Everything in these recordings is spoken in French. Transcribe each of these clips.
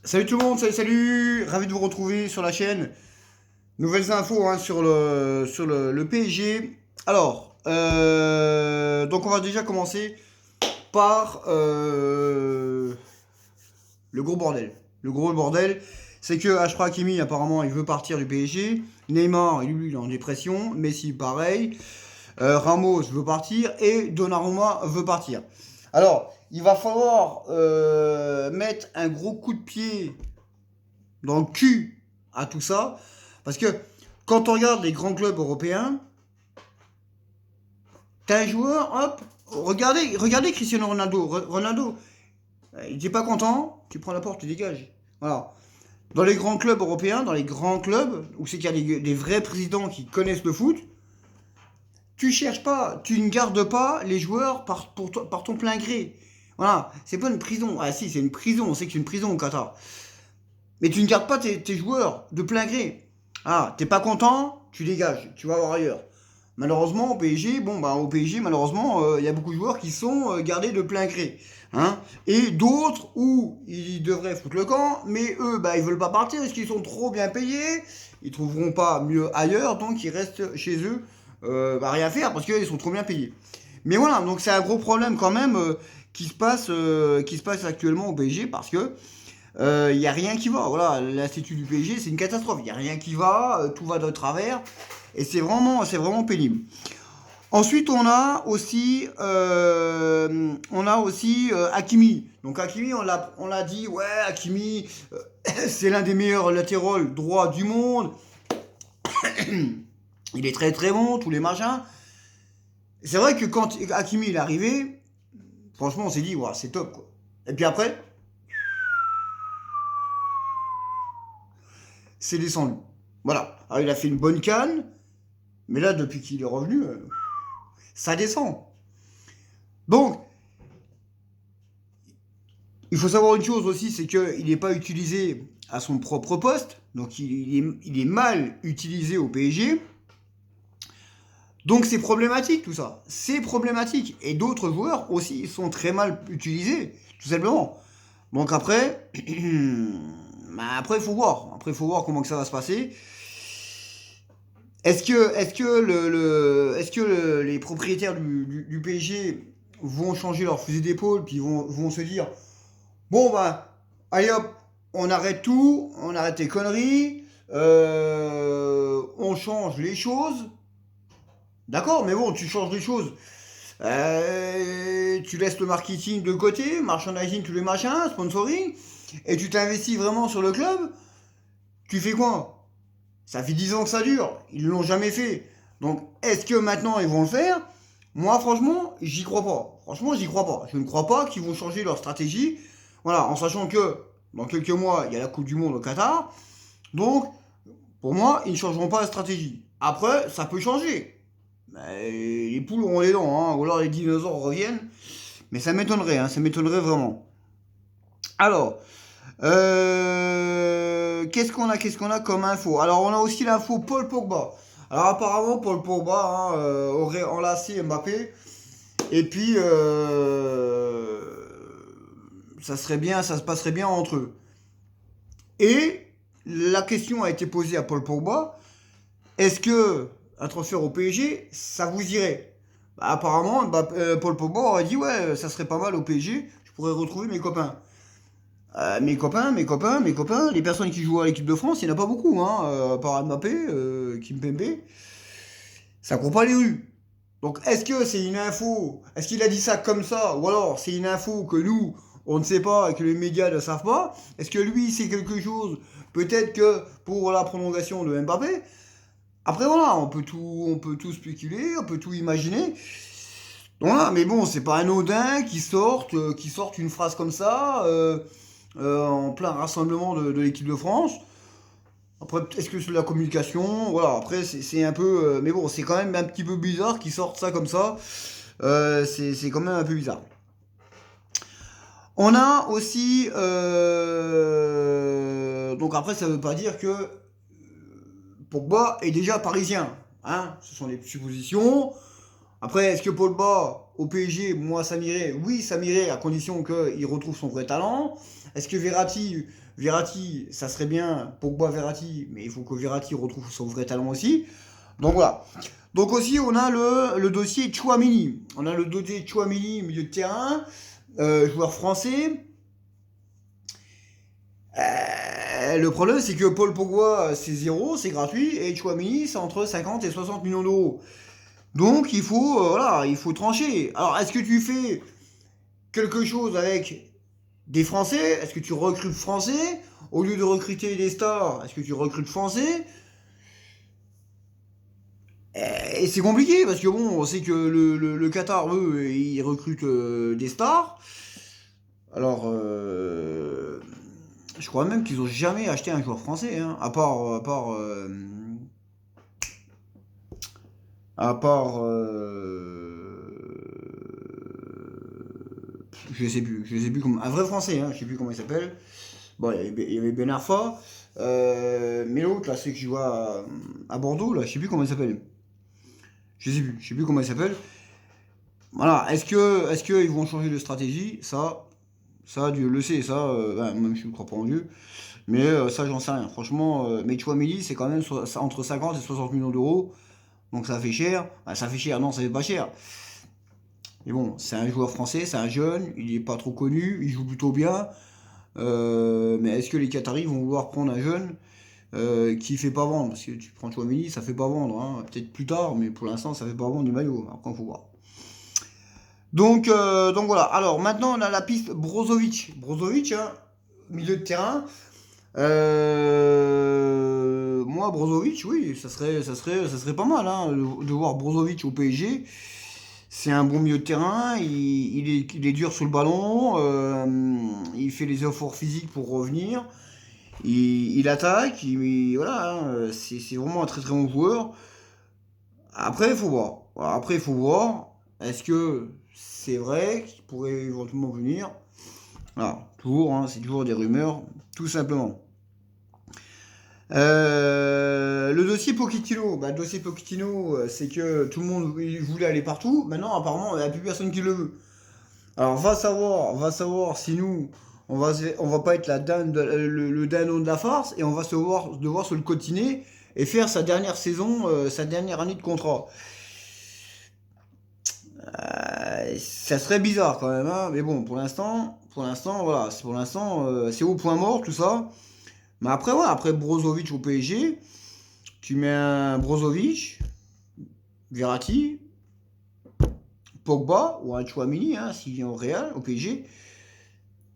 Salut tout le monde, salut, ravi de vous retrouver sur la chaîne. Nouvelles infos hein, sur le PSG. Alors, donc on va déjà commencer par le gros bordel. Le gros bordel, c'est que Achraf Hakimi apparemment il veut partir du PSG. Neymar, lui, il est en dépression. Messi, pareil. Ramos veut partir et Donnarumma veut partir. Alors, il va falloir mettre un gros coup de pied dans le cul à tout ça. Parce que quand on regarde les grands clubs européens, t'as un joueur, hop, regardez Cristiano Ronaldo. Ronaldo, il n'était pas content, tu prends la porte, tu dégages. Voilà. Dans les grands clubs européens, dans les grands clubs, où c'est qu'il y a des vrais présidents qui connaissent le foot, tu cherches pas, tu ne gardes pas les joueurs par ton plein gré. Voilà, c'est pas une prison. Ah si, c'est une prison, on sait que c'est une prison au Qatar. Mais tu ne gardes pas tes joueurs de plein gré. Ah, t'es pas content, tu dégages, tu vas voir ailleurs. Malheureusement, au PSG, au PSG, malheureusement, il y a beaucoup de joueurs qui sont gardés de plein gré. Hein, et d'autres où ils devraient foutre le camp, mais eux, ils veulent pas partir parce qu'ils sont trop bien payés, ils trouveront pas mieux ailleurs, donc ils restent chez eux à rien faire parce qu'ils sont trop bien payés. Mais voilà, donc c'est un gros problème quand même qui se passe actuellement au PSG parce que il n'y a rien qui va. Voilà, l'institut du PSG, c'est une catastrophe. Il n'y a rien qui va, tout va de travers. Et c'est vraiment pénible. Ensuite, on a aussi Hakimi. Donc Hakimi, on l'a dit, ouais, Hakimi, c'est l'un des meilleurs latéraux droits du monde. Il est très très bon, tous les machins. C'est vrai que quand Hakimi est arrivé, franchement, on s'est dit, ouais, c'est top, quoi. Et puis après, c'est descendu. Voilà. Alors, il a fait une bonne canne, mais là, depuis qu'il est revenu, ça descend. Donc, il faut savoir une chose aussi, c'est qu'il n'est pas utilisé à son propre poste, donc il est mal utilisé au PSG. Donc c'est problématique tout ça, c'est problématique. Et d'autres joueurs aussi sont très mal utilisés, tout simplement. Donc après, après il faut voir. Après il faut voir comment que ça va se passer. Est-ce que les propriétaires du PSG vont changer leur fusil d'épaule, puis vont se dire, bon allez hop, on arrête tout, on arrête les conneries, on change les choses. D'accord, mais bon, tu changes les choses. Tu laisses le marketing de côté, merchandising, tous les machins, sponsoring, et tu t'investis vraiment sur le club. Tu fais quoi? Ça fait 10 ans que ça dure. Ils l'ont jamais fait. Donc, est-ce que maintenant ils vont le faire? Moi, franchement, j'y crois pas. Franchement, j'y crois pas. Je ne crois pas qu'ils vont changer leur stratégie. Voilà, en sachant que dans quelques mois, il y a la Coupe du Monde au Qatar. Donc, pour moi, ils ne changeront pas la stratégie. Après, ça peut changer. Les poules ont les dents, hein, ou alors les dinosaures reviennent. Mais ça m'étonnerait, hein, ça m'étonnerait vraiment. Alors, qu'est-ce qu'on a comme info? Alors, on a aussi l'info Paul Pogba. Alors, apparemment, Paul Pogba aurait enlacé Mbappé. Et puis, ça serait bien, ça se passerait bien entre eux. Et la question a été posée à Paul Pogba. Est-ce que un transfert au PSG, ça vous irait? Apparemment, Paul Pogba aurait dit ouais, ça serait pas mal au PSG. Je pourrais retrouver mes copains. Mes copains, les personnes qui jouent à l'équipe de France, il n'y en a pas beaucoup, hein, à part Mbappé, Kimpembe, ça court pas les rues. Donc est-ce que c'est une info, est-ce qu'il a dit ça comme ça, ou alors c'est une info que nous, on ne sait pas et que les médias ne savent pas? Est-ce que lui, c'est quelque chose, peut-être que pour la prolongation de Mbappé? Après voilà, on peut tout spéculer, on peut tout imaginer. Donc voilà, mais bon, c'est pas anodin qui sorte une phrase comme ça. En plein rassemblement de l'équipe de France. Après, est-ce que c'est de la communication? Voilà, après, c'est un peu. Mais bon, c'est quand même un petit peu bizarre qu'ils sortent ça comme ça. C'est quand même un peu bizarre. On a aussi. Donc après, ça veut pas dire que Pogba est déjà parisien. Hein, ce sont des suppositions. Après, est-ce que Pogba au PSG, moi ça m'irait. Oui, ça m'irait à condition qu'il retrouve son vrai talent. Est-ce que Verratti, ça serait bien, Pogba, Verratti, mais il faut que Verratti retrouve son vrai talent aussi. Donc voilà. Donc aussi, on a le dossier Tchouaméni. On a le dossier Tchouaméni, milieu de terrain, joueur français. Le problème, c'est que Paul Pogba, c'est 0, c'est gratuit, et Tchouaméni, c'est entre 50 et 60 millions d'euros. Donc, voilà, il faut trancher. Alors, est-ce que tu fais quelque chose avec des Français? Est-ce que tu recrutes Français? Au lieu de recruter des stars, est-ce que tu recrutes Français? Et c'est compliqué, parce que bon, on sait que le Qatar, eux, ils recrutent des stars. Alors, je crois même qu'ils ont jamais acheté un joueur français, hein, je sais plus comment, un vrai français, hein, je sais plus comment il s'appelle. Bon, il y avait Ben Arfa, mais l'autre là, c'est que je vois à Bordeaux là, je sais plus comment il s'appelle. Je sais plus comment il s'appelle. Voilà, est-ce que ils vont changer de stratégie? Ça, Dieu le sait, ça, même je ne crois pas en Dieu. Mais ça, j'en sais rien. Franchement, mais Chouamini, c'est quand même entre 50 et 60 millions d'euros. Donc ça fait cher. Bah, ça fait cher, non, ça fait pas cher. Mais bon, c'est un joueur français, c'est un jeune, il est pas trop connu, il joue plutôt bien. Mais est-ce que les Qataris vont vouloir prendre un jeune qui fait pas vendre? Parce que tu prends Chouamini, ça fait pas vendre, hein. Peut-être plus tard, mais pour l'instant, ça fait pas vendre du maillot. Après, il faut voir. Donc voilà. Alors maintenant, on a la piste Brozovic. Brozovic, hein, milieu de terrain. Moi, Brozovic, oui, ça serait pas mal, hein, de voir Brozovic au PSG. C'est un bon milieu de terrain, il est dur sur le ballon, il fait les efforts physiques pour revenir, il attaque, voilà, hein, c'est vraiment un très très bon joueur. Après, il faut voir. Voilà, après, il faut voir. Est-ce que c'est vrai qu'il pourrait éventuellement venir? Voilà, toujours, hein, c'est toujours des rumeurs, tout simplement. Le dossier Pochettino, le dossier Pochettino, c'est que tout le monde voulait aller partout. Maintenant, apparemment, il n'y a plus personne qui le veut. Alors, va savoir si nous, on va pas être le dindon de la farce et on va devoir se le cotiner et faire sa dernière saison, sa dernière année de contrat. Ça serait bizarre quand même, hein, mais bon, voilà, c'est au point mort tout ça. Mais après, ouais, après Brozovic au PSG, tu mets un Brozovic, Verratti, Pogba ou un Chouamini, hein, s'il vient au Real, au PSG.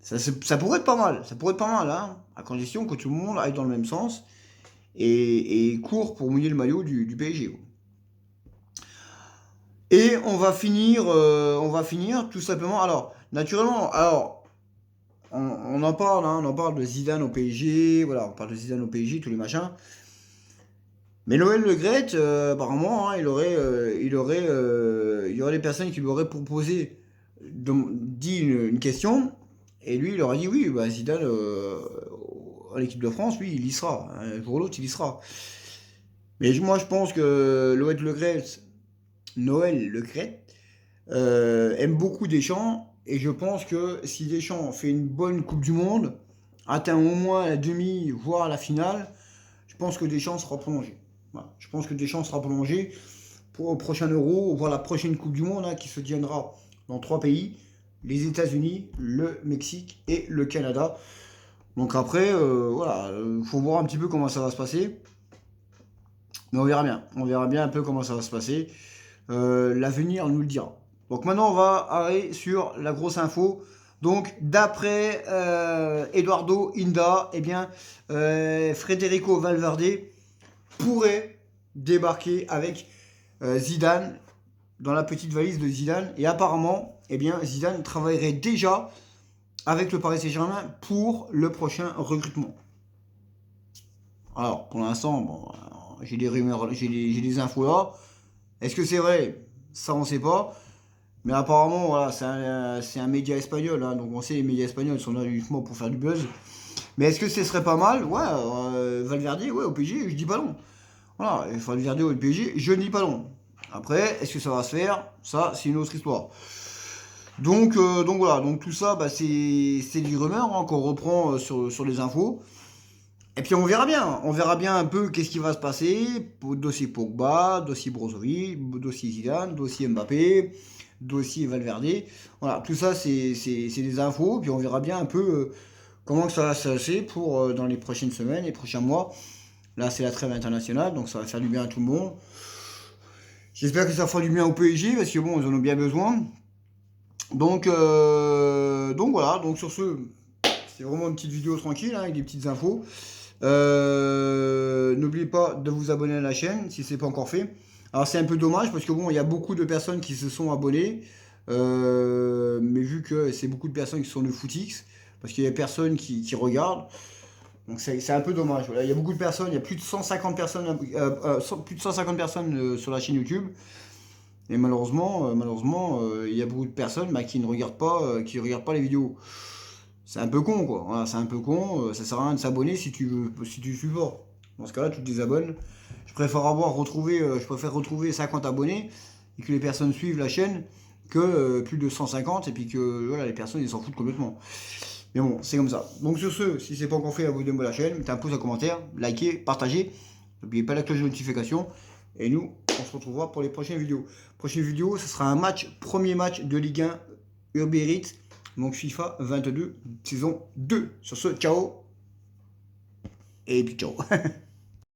Ça pourrait être pas mal. Ça pourrait être pas mal, hein, à condition que tout le monde aille dans le même sens et court pour mouiller le maillot du PSG. Et on va finir tout simplement. Alors, naturellement, on en parle, hein, on en parle de Zidane au PSG, voilà, on parle de Zidane au PSG, tous les machins. Mais Noël Le Graët, apparemment, hein, il y aurait des personnes qui lui auraient proposé, dit une question, et lui, il leur a dit oui, bah, Zidane, à l'équipe de France, lui, il y sera. Un jour ou l'autre, il y sera. Mais moi, je pense que Noël Le Graët, aime beaucoup Deschamps, et je pense que si Deschamps fait une bonne Coupe du Monde, atteint au moins la demi, voire la finale, je pense que Deschamps sera prolongé. Voilà. Je pense que Deschamps sera prolongé pour le prochain Euro, voire la prochaine Coupe du Monde, hein, qui se tiendra dans 3 pays, les États-Unis, le Mexique et le Canada. Donc après, voilà, faut voir un petit peu comment ça va se passer. Mais on verra bien un peu comment ça va se passer. L'avenir nous le dira. Donc maintenant, on va aller sur la grosse info. Donc, d'après Eduardo Inda, eh bien, Federico Valverde pourrait débarquer avec Zidane dans la petite valise de Zidane. Et apparemment, eh bien, Zidane travaillerait déjà avec le Paris Saint-Germain pour le prochain recrutement. Alors, pour l'instant, bon, j'ai des rumeurs, j'ai des infos là. Est-ce que c'est vrai? Ça, on ne sait pas. Mais apparemment, voilà, c'est un média espagnol, hein, donc on sait les médias espagnols sont là uniquement pour faire du buzz. Mais est-ce que ce serait pas mal? Ouais, Valverde, ouais, au PSG, je dis pas non. Voilà, Valverde au PSG, je ne dis pas non. Après, est-ce que ça va se faire? Ça, c'est une autre histoire. Donc voilà, donc tout ça, bah, c'est du rumeur hein, qu'on reprend sur les infos. Et puis on verra bien un peu qu'est-ce qui va se passer. Dossier Pogba, dossier Brozovic, dossier Zidane, dossier Mbappé, dossier Valverde. Voilà, tout ça c'est des infos, puis on verra bien un peu comment que ça va se passer pour dans les prochaines semaines, les prochains mois. Là c'est la trêve internationale, donc ça va faire du bien à tout le monde. J'espère que ça fera du bien au PSG, parce que bon, ils en ont bien besoin. Donc voilà, donc sur ce, c'est vraiment une petite vidéo tranquille, hein, avec des petites infos. N'oubliez pas de vous abonner à la chaîne si ce n'est pas encore fait. Alors c'est un peu dommage parce que bon, il y a beaucoup de personnes qui se sont abonnées, mais vu que c'est beaucoup de personnes qui sont de Footix, parce qu'il y a personne qui regarde, donc c'est un peu dommage. Voilà. Il y a beaucoup de personnes, il y a plus de 150 personnes, plus de 150 personnes sur la chaîne YouTube. Et malheureusement, il y a beaucoup de personnes bah, qui ne regardent pas les vidéos. C'est un peu con, quoi. Voilà, c'est un peu con. Ça sert à rien de s'abonner si tu suis pas. Dans ce cas-là, tu te désabonnes. Je préfère retrouver 50 abonnés et que les personnes suivent la chaîne que plus de 150 et puis que voilà, les personnes ils s'en foutent complètement. Mais bon, c'est comme ça. Donc sur ce, si c'est pas encore fait, abonnez-vous à la chaîne, mettez un pouce, un commentaire, likez, partagez. N'oubliez pas la cloche de notification. Et nous, on se retrouvera pour les prochaines vidéos. Prochaine vidéo, ce sera un premier match de Ligue 1 Uber Eats, donc FIFA 22, saison 2. Sur ce, ciao. Et puis ciao.